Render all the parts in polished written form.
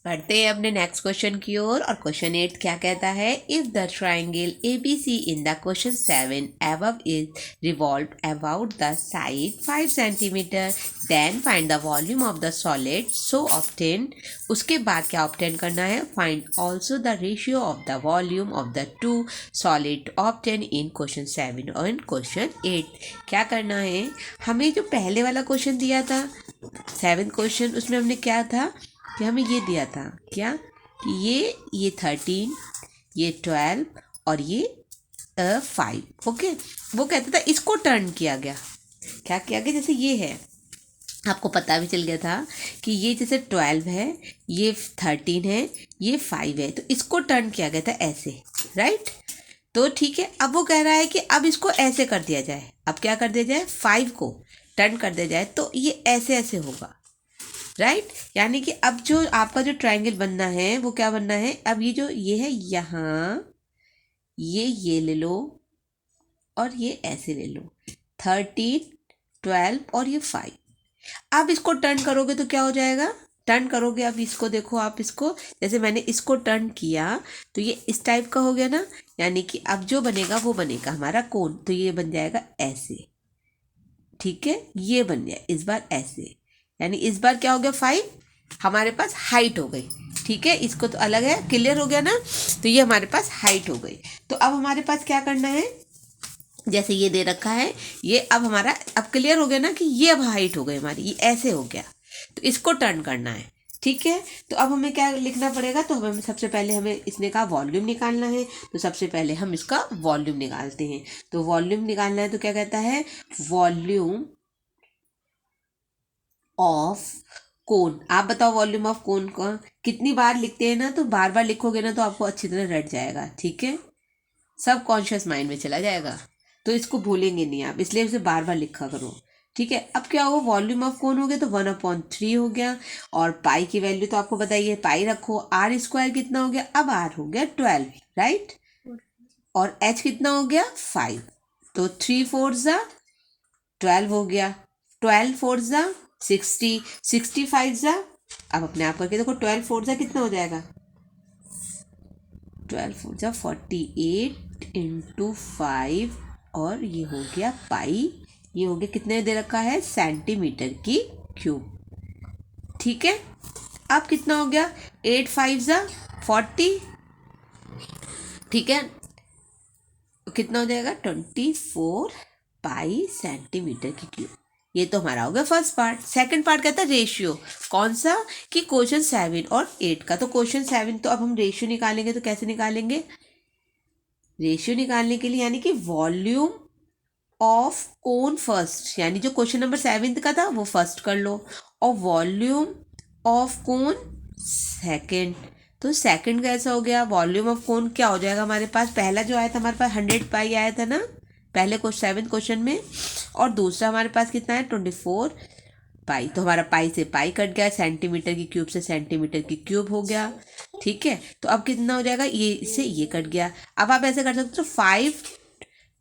बढ़ते हैं अपने नेक्स्ट क्वेश्चन की ओर। और क्वेश्चन 8 क्या कहता है, if the triangle ABC in the question 7 above is revolved about the side 5 centimeter, then find the volume of the solid so obtained। उसके बाद क्या obtain करना है, find also the ratio of the volume of the two solid obtained in question 7 और in question 8। क्या करना है, हमें जो पहले वाला क्वेश्चन दिया था 7th क्वेश्चन, उसमें हमने क्या था कि हमें ये दिया था क्या कि ये 13, ये 12 और ये 5। ओके, वो कहता था इसको टर्न किया गया। क्या किया गया, जैसे ये है, आपको पता भी चल गया था कि ये जैसे 12 है, ये 13 है, ये 5 है, तो इसको टर्न किया गया था ऐसे, राइट। तो ठीक है, अब वो कह रहा है कि अब इसको ऐसे कर दिया जाए। अब क्या कर दिया जाए, 5 को टर्न कर दिया जाए तो ये ऐसे ऐसे होगा, राइट। यानी कि अब जो आपका जो ट्रायंगल बनना है वो क्या बनना है, अब ये जो ये है यहाँ, ये ले लो और ये ऐसे ले लो, 13, 12 और ये 5। अब इसको टर्न करोगे तो क्या हो जाएगा, टर्न करोगे, अब इसको देखो, आप इसको जैसे मैंने इसको टर्न किया तो ये इस टाइप का हो गया ना। यानी कि अब जो बनेगा वो बनेगा हमारा कोण, तो ये बन जाएगा ऐसे, ठीक है, ये बन गया इस बार ऐसे। यानी इस बार क्या हो गया, 5 हमारे पास हाइट हो गई, ठीक है। इसको तो अलग है, क्लियर हो गया ना। तो ये हमारे पास हाइट हो गई। तो अब हमारे पास क्या करना है, जैसे ये दे रखा है, ये अब हमारा अब क्लियर हो गया ना कि ये अब हाइट हो गई हमारी, ये ऐसे हो गया। तो इसको टर्न करना है, ठीक है। तो अब हमें क्या लिखना पड़ेगा, तो हमें सबसे पहले हमें इसने कहा वॉल्यूम निकालना है, तो सबसे पहले हम इसका वॉल्यूम निकालते हैं। तो वॉल्यूम निकालना है तो क्या कहता है, वॉल्यूम ऑफ कोन। आप बताओ वॉल्यूम ऑफ कोन का कितनी बार लिखते हैं ना, तो बार बार लिखोगे ना तो आपको अच्छी तरह रट जाएगा, ठीक है, सब कॉन्शियस माइंड में चला जाएगा, तो इसको भूलेंगे नहीं आप, इसलिए इसे बार बार लिखा करो, ठीक है। अब क्या होगा, वॉल्यूम ऑफ कोन हो गया तो 1/3 हो गया। और पाई की वैल्यू तो आपको बताइए, पाई रखो। आर स्क्वायर कितना हो गया, अब आर हो गया 12, राइट। और एच कितना हो गया 5, तो 3 4 ज़ा 12 हो गया, 12 4 ज़ा 60, 65 ज़ा, अब अपने आप करके देखो, 12 4 ज़ा कितना हो जाएगा, 12 4 ज़ा 48 इंटू 5, और ये हो गया पाई, ये हो गया कितने दे रखा है, सेंटीमीटर की क्यूब, ठीक है। अब कितना हो गया, 8 5 ज़ा 40, ठीक है, कितना हो जाएगा 24 पाई सेंटीमीटर की क्यूब। ये तो हमारा हो गया फर्स्ट पार्ट। सेकंड पार्ट कहता है रेशियो, कौन सा, कि क्वेश्चन 7 और 8 का। तो क्वेश्चन 7 तो अब हम रेशियो निकालेंगे, तो कैसे निकालेंगे, रेशियो निकालने के लिए यानी कि वॉल्यूम ऑफ कोन फर्स्ट, यानी जो क्वेश्चन नंबर 7 का था वो फर्स्ट कर लो, और वॉल्यूम ऑफ कोन सेकंड। तो सेकंड कैसा हो गया, वॉल्यूम ऑफ कोन क्या हो जाएगा हमारे पास, पहला जो आया था हमारे पास 100 पाई आया था ना पहले 7 क्वेश्चन में, और दूसरा हमारे पास कितना है 24 पाई। तो हमारा पाई से पाई कट गया, सेंटीमीटर की क्यूब से सेंटीमीटर की क्यूब हो गया, ठीक है। तो अब कितना हो जाएगा, ये इससे ये कट गया। अब आप ऐसे कर सकते हो, 5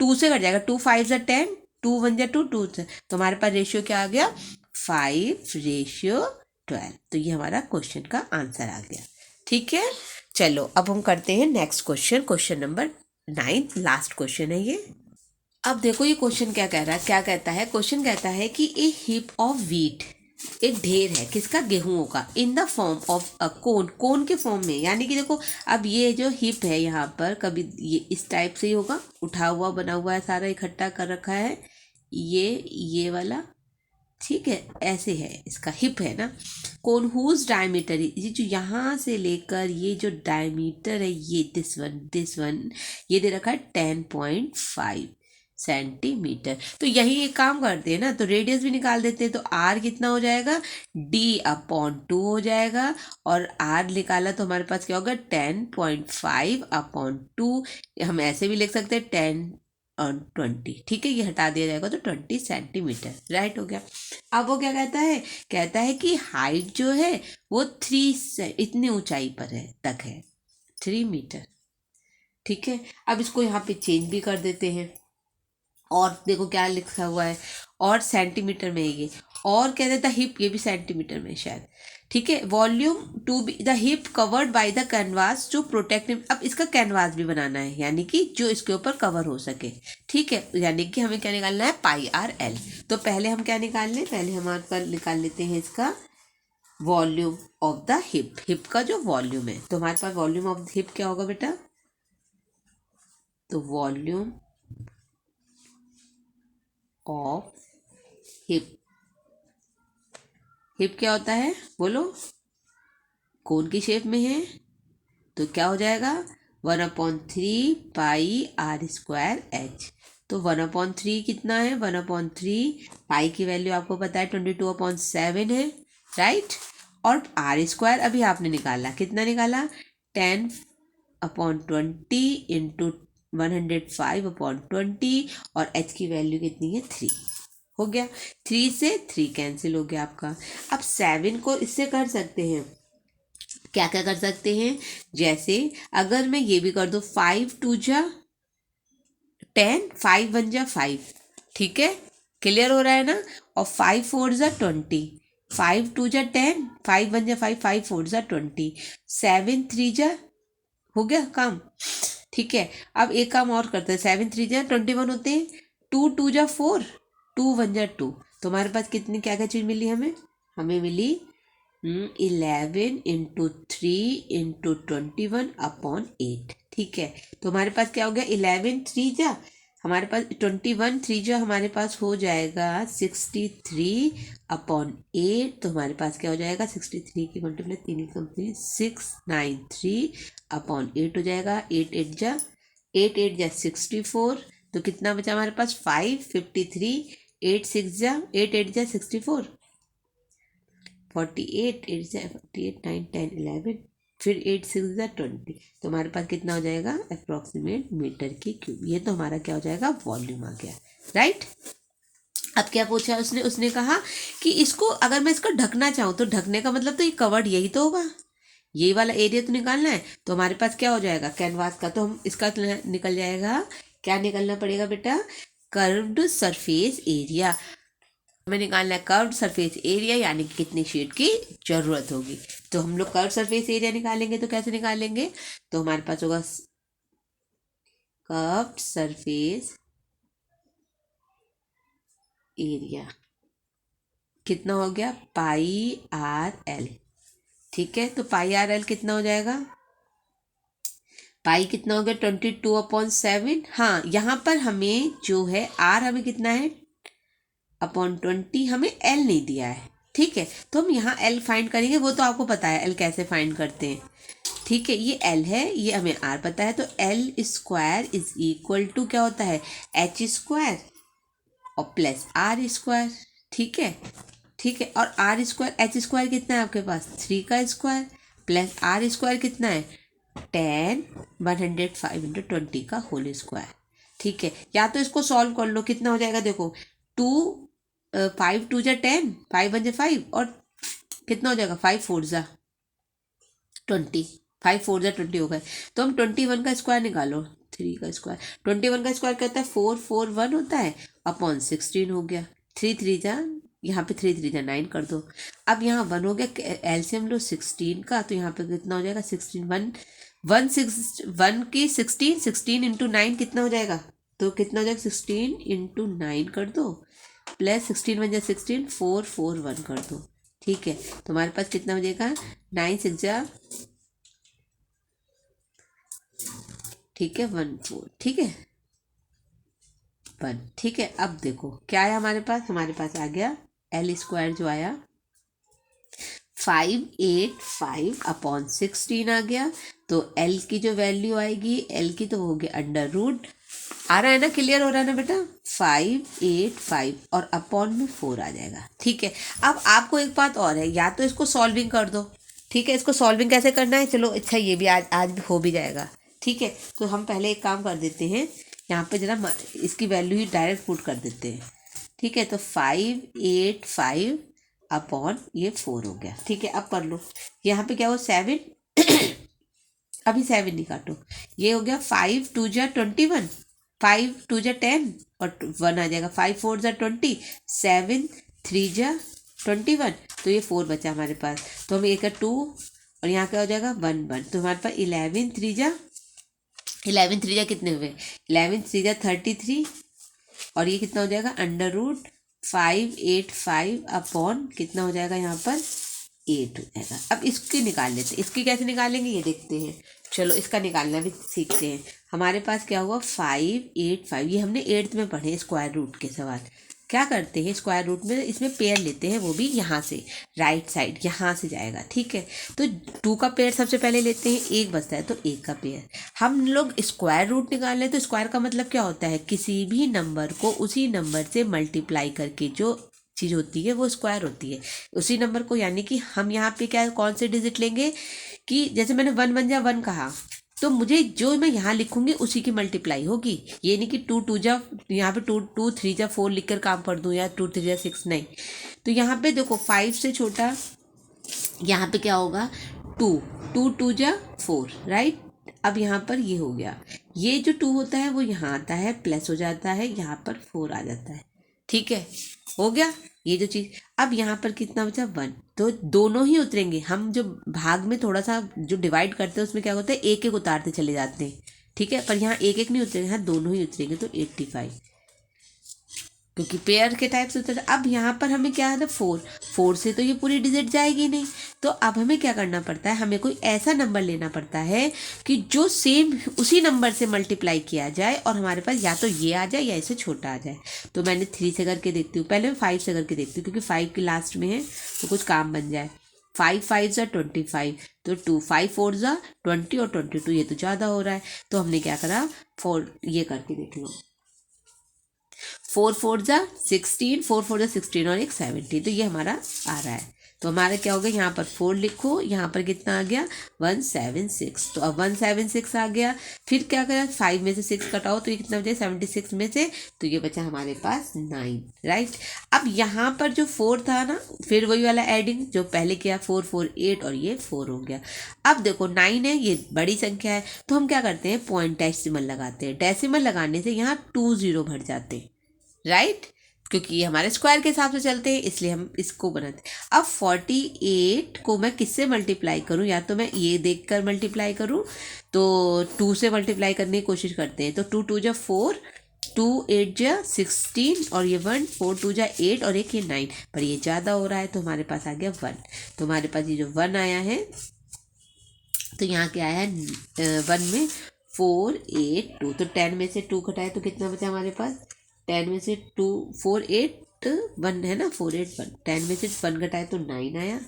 2 से कट जाएगा, 2 5 ज़ा 10, 2 1 ज़ा 2 2 से, तो हमारे पास रेशियो क्या आ गया, 5:12। तो ये हमारा क्वेश्चन का आंसर आ गया, ठीक है। चलो अब हम करते हैं next question, question number 9, last question है ये। अब देखो ये क्वेश्चन क्या कह रहा है, क्या कहता है, क्वेश्चन कहता है कि ए हीप ऑफ व्हीट, एक ढेर है किसका, गेहूं का, in the form of a cone, cone के फॉर्म में। यानी कि देखो अब ये जो हिप है यहाँ पर, कभी ये इस टाइप से ही होगा, उठा हुआ बना हुआ है, सारा इकट्ठा कर रखा है, ये वाला, ठीक है, ऐसे है, इसका हिप है ना। कोन हुज डायमीटर, ये जो यहाँ से लेकर ये जो डायमीटर है, ये दिस वन ये दे रखा है 10.5 सेंटीमीटर। तो यही एक काम करते हैं ना, तो रेडियस भी निकाल देते हैं। तो आर कितना हो जाएगा, D/2 हो जाएगा, और आर निकाला तो हमारे पास क्या होगा 10.5/2। हम ऐसे भी लिख सकते हैं 10 और 20, ठीक है, ये हटा दिया जाएगा तो 20 सेंटीमीटर, राइट हो गया। अब वो क्या कहता है, कहता है कि हाइट जो है वो 3 से इतनी ऊंचाई पर है, तक है 3 मीटर, ठीक है। अब इसको यहाँ पे चेंज भी कर देते हैं, और देखो क्या लिखा हुआ है, और सेंटीमीटर में है ये, और क्या देता हिप, ये भी सेंटीमीटर में शायद, ठीक है। Volume to be the hip covered by the canvas जो प्रोटेक्टिव, अब इसका कैनवास भी बनाना है यानी कि जो इसके ऊपर कवर हो सके। ठीक है, यानी कि हमें क्या निकालना है, पाई आर एल। तो पहले हम क्या निकाल लें, पहले हमारे पास निकाल लेते हैं इसका volume of the hip, hip का जो वॉल्यूम है। तो हमारे पास वॉल्यूम ऑफ द हिप क्या होगा बेटा, तो वॉल्यूम ऑफ हिप, हिप क्या होता है बोलो, कोन की शेप में है, तो क्या हो जाएगा 1/3 पाई आर स्क्वायर एच। तो 1/3 कितना है, 1/3 पाई की वैल्यू आपको पता है 22/7 है, राइट। और आर स्क्वायर अभी आपने निकाला, कितना निकाला 10/20 इंटू 105/20, और एच की वैल्यू कितनी है 3, हो गया। 3 से 3 कैंसिल हो गया आपका। अब 7 को इससे कर सकते हैं, क्या क्या कर सकते हैं, जैसे अगर मैं ये भी कर दूँ 5 2 जा 10, 5 1 जा 5, ठीक है, क्लियर हो रहा है ना। और 5 4 जा 20, 5 2 जा 10, 5 1 जा 5, 5 4 जा 20, 7 3 जा, हो गया काम। ठीक है, अब एक काम और करते हैं, 7 3 जा 21 होते हैं, 2 2 जा 4, 2 1 जा 2। तो हमारे पास कितनी क्या क्या चीज़ मिली हमें, हमें मिली 11 इंटू 3 इंटू 21/8। ठीक है, तो हमारे पास क्या हो गया 11 3 जा, हमारे पास 21 3 जा, हमारे पास हो जाएगा 63/8। तो हमारे पास क्या हो जाएगा 63 की मल्टीप्लाई 3 कंप्लीट 693/8 हो जाएगा। 8 8 जा 8 8 जा 64, तो कितना बचा हमारे पास 553। 8 6 जा 8 8 जा 64, 48 8 जा 48 9 10 11, फिर 8 6 जा 20। तो हमारे पास कितना हो जाएगा अप्रॉक्सीमेट मीटर की क्यूब। ये तो हमारा क्या हो जाएगा वॉल्यूम आ गया, राइट। अब क्या पूछा उसने, उसने कहा कि इसको अगर मैं इसको ढकना चाहूँ तो ढकने का मतलब तो ये कवर्ड यही तो होगा, यही वाला एरिया तो निकालना है। तो हमारे पास क्या हो जाएगा कैनवास का, तो हम इसका निकल जाएगा, क्या निकलना पड़ेगा बेटा, कर्व्ड सरफेस एरिया। हमें निकालना है कर्व्ड सरफेस एरिया, यानी कि कितनी शीट की जरूरत होगी। तो हम लोग कर्व्ड सरफेस एरिया निकालेंगे, तो कैसे निकालेंगे, तो हमारे पास होगा कर्व्ड सरफेस एरिया, कितना हो गया पाई आर एल। ठीक है, तो पाई आर एल कितना हो जाएगा, पाई कितना हो गया 22/7। हाँ, यहाँ पर हमें जो है आर हमें कितना है /20, हमें एल नहीं दिया है। ठीक है, तो हम यहाँ एल फाइंड करेंगे, वो तो आपको पता है एल कैसे फाइंड करते हैं। ठीक है, ये एल है, ये हमें आर पता है, तो L square is equal to क्या होता है एच स्क्वायर और प्लस आर स्क्वायर। ठीक है, ठीक है, और आर स्क्वायर एच स्क्वायर कितना है आपके पास 3 का स्क्वायर, प्लस आर स्क्वायर कितना है 10 105 इंटू 20 का होल स्क्वायर। ठीक है, या तो इसको सॉल्व कर लो, कितना हो जाएगा देखो 2 5 2 जा 10, 5 1 जा 5, और कितना हो जाएगा 5 4 जा 20, 5 4 जा 20 हो गए। तो हम 21 का स्क्वायर निकालो, 3 का स्क्वायर, 21 का स्क्वायर क्या होता है 4 4 1 होता है /16 हो गया। 3 3 जा, यहाँ पे 3 3 जा 9 कर दो। अब यहाँ 1 हो गया, एलसीएम लो 16 का, तो यहाँ पे कितना हो जाएगा 16 1 1 6 1 की 16 16 इंटू 9 कितना हो जाएगा, तो कितना हो जाएगा 16 इंटू 9 कर दो, प्लस 16 1 जा 16 4 4 1 कर दो। ठीक है, तो हमारे पास कितना हो जाएगा 9 6 जा, ठीक है 1 4, ठीक है 1। ठीक है, अब देखो क्या आया हमारे पास, हमारे पास आ गया एल स्क्वायर जो आया 585/16 आ गया। तो एल की जो वैल्यू आएगी, एल की तो होगी √, आ रहा है ना, क्लियर हो रहा है ना बेटा, 585 और अपॉन में 4 आ जाएगा। ठीक है, अब आपको एक बात और है, या तो इसको सॉल्विंग कर दो। ठीक है, इसको सॉल्विंग कैसे करना है, चलो अच्छा ये भी आज हो भी जाएगा। ठीक है, तो हम पहले एक काम कर देते हैं, यहाँ पे जरा इसकी वैल्यू ही डायरेक्ट पुट कर देते हैं। ठीक है, तो 585 अपॉन ये 4 हो गया। ठीक है, अब कर लो, यहाँ पे क्या हो 7 अभी 7 नहीं काटो, ये हो गया 5 2 जा 21, 5 2 जा 10 और 1 आ जाएगा, 5 4 जा 20, 7 3 जा 21, तो ये 4 बचा हमारे पास, तो हम एक 2 और यहाँ क्या हो जाएगा 1 1, तो हमारे पास 11 3 जा कितने हुए, 11 3 जा 33, और ये कितना हो जाएगा √585 अपॉन कितना हो जाएगा यहाँ पर 8 हो जाएगा। अब इसकी निकाल लेते हैं, इसकी कैसे निकालेंगे ये देखते हैं। चलो इसका निकालना भी सीखते हैं। हमारे पास क्या हुआ 585, ये हमने 8th में पढ़े स्क्वायर रूट के सवाल। क्या करते हैं स्क्वायर रूट में इसमें पेयर लेते हैं, वो भी यहाँ से राइट साइड यहाँ से जाएगा, ठीक है। तो 2 का पेयर सबसे पहले लेते हैं, 1 बचता है तो 1 का पेयर। हम लोग स्क्वायर रूट निकाल लें तो स्क्वायर का मतलब क्या होता है, किसी भी नंबर को उसी नंबर से मल्टीप्लाई करके जो चीज़ होती है वो स्क्वायर होती है उसी नंबर को। यानी कि हम यहाँ पे क्या कौन से डिजिट लेंगे कि जैसे मैंने 1 1 जा 1 कहा, तो मुझे जो मैं यहाँ लिखूंगी उसी की मल्टीप्लाई होगी। ये नहीं कि 2 2 जा यहाँ पे 2 2 3 जा 4 लिख कर काम कर दूँ या 2 3 जा 6, नहीं। तो यहाँ पे देखो 5 से छोटा यहाँ पे क्या होगा 2 2 2 जा 4, राइट। अब यहाँ पर ये हो गया, ये जो 2 होता है वो यहाँ आता है प्लस हो जाता है, यहाँ पर 4 आ जाता है, ठीक है, हो गया ये जो चीज़। अब यहाँ पर कितना बचा 1, तो दोनों ही उतरेंगे। हम जो भाग में थोड़ा सा जो डिवाइड करते हैं उसमें क्या होता है एक एक उतारते चले जाते हैं, ठीक है, पर यहाँ एक एक नहीं उतरेंगे, यहाँ दोनों ही उतरेंगे, तो 85 क्योंकि पेयर के टाइप से उतर। अब यहाँ पर हमें क्या है 4 से तो ये पूरी डिजिट जाएगी नहीं, तो अब हमें क्या करना पड़ता है, हमें कोई ऐसा नंबर लेना पड़ता है कि जो सेम उसी नंबर से मल्टीप्लाई किया जाए और हमारे पास या तो ये आ जाए या इससे छोटा आ जाए। तो मैंने 3 से करके देखती हूँ, पहले मैं 5 से करके देखती हूँ क्योंकि 5 की लास्ट में है तो कुछ काम बन जाए। 5 5 जा 25, तो 2 5 4 जा 20 और 22, ये तो ज़्यादा हो रहा है, तो हमने क्या करा 4 ये करके देख लो, 4 4 जा 16, 4 4 जा 16 और एक 70, तो ये हमारा आ रहा है। तो हमारा क्या हो गया, यहाँ पर 4 लिखो, यहाँ पर कितना आ गया 176, तो अब 176 आ गया। फिर क्या करा 5 में से 6 कटाओ तो ये कितना बचा 76 में से, तो ये बचा हमारे पास 9, राइट। अब यहाँ पर जो 4 था ना, फिर वही वाला एडिंग जो पहले किया 4 4 8 और ये 4 हो गया। अब देखो 9 है, ये बड़ी संख्या है, तो हम क्या करते हैं पॉइंट डेसिमल लगाते हैं। डेसिमल लगाने से यहाँ 2 0 भर जाते हैं, राइट, क्योंकि ये हमारे स्क्वायर के हिसाब से चलते हैं इसलिए हम इसको बनाते हैं। अब 48 को मैं किससे मल्टीप्लाई करूं, या तो मैं ये देखकर मल्टीप्लाई करूं, तो 2 से मल्टीप्लाई करने की कोशिश करते हैं। तो 2 2 जा 4, 2 8 जा 16 और ये 1, 4 2 जा 8 और एक ये 9, पर ये ज़्यादा हो रहा है तो हमारे पास आ गया 1। तो हमारे पास ये जो 1 आया है, तो यहाँ क्या आया है 1 में 4 8 2, तो 10 में से 2 घटाए तो कितना बचा हमारे पास, 10 में से 2 4 8 1 है ना, 4 8 1, 10 में से 1 घटाए तो 9 आया।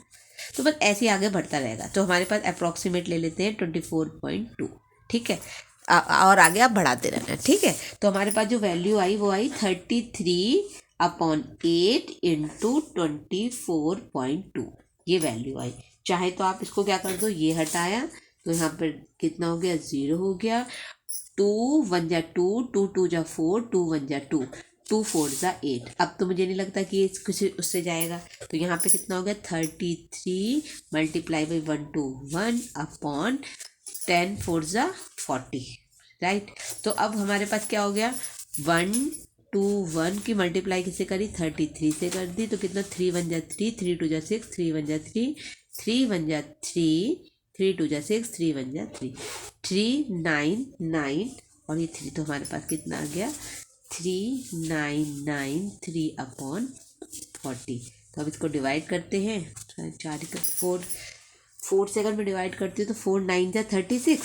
तो बस ऐसे आगे बढ़ता रहेगा। तो हमारे पास अप्रॉक्सीमेट ले लेते हैं 24.2, ठीक है, और आगे आप बढ़ाते रहना, ठीक है। तो हमारे पास जो वैल्यू आई वो आई 33/8 इंटू 24.2, ये वैल्यू आई। चाहे तो आप इसको क्या कर दो, ये हटाया तो यहाँ पर कितना हो गया 0 हो गया। 2 1 जा 2, 2 2 जा 4, 2 1 जा 2, 2 4 जा 8। अब तो मुझे नहीं लगता कि ये किसी उससे जाएगा, तो यहाँ पे कितना हो गया 33 मल्टीप्लाई बाई 121 अपॉन 10 4 जा 40, राइट। तो अब हमारे पास क्या हो गया 121 की मल्टीप्लाई किससे करी 33 से कर दी, तो कितना 3 1 जा 3, 3 2 जा 6, 3 1 जा 3, 3 1 जा 3, 3 2 जा 6, 3 1 जा 3, 3 9 9 और ये 3, तो हमारे पास कितना आ गया 3993 अपॉन 40। तो अब इसको डिवाइड करते हैं, 4 से अगर मैं डिवाइड करती हूँ तो 4 9 जा 36,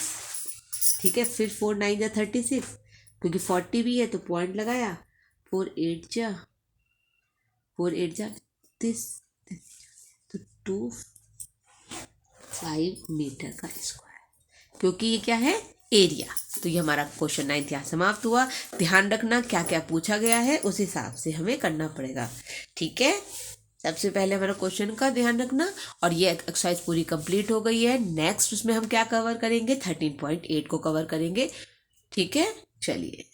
ठीक है, फिर 4 9 जा 36 क्योंकि 40 भी है तो पॉइंट लगाया, 4 8 जा 30, तो 25 मीटर का स्क्वायर, क्योंकि ये क्या है एरिया। तो ये हमारा क्वेश्चन 9 यहाँ समाप्त हुआ। ध्यान रखना क्या क्या पूछा गया है उस हिसाब से हमें करना पड़ेगा, ठीक है। सबसे पहले हमारा क्वेश्चन का ध्यान रखना, और ये एक्सरसाइज पूरी कंप्लीट हो गई है। नेक्स्ट उसमें हम क्या कवर करेंगे 13.8 को कवर करेंगे, ठीक है। चलिए।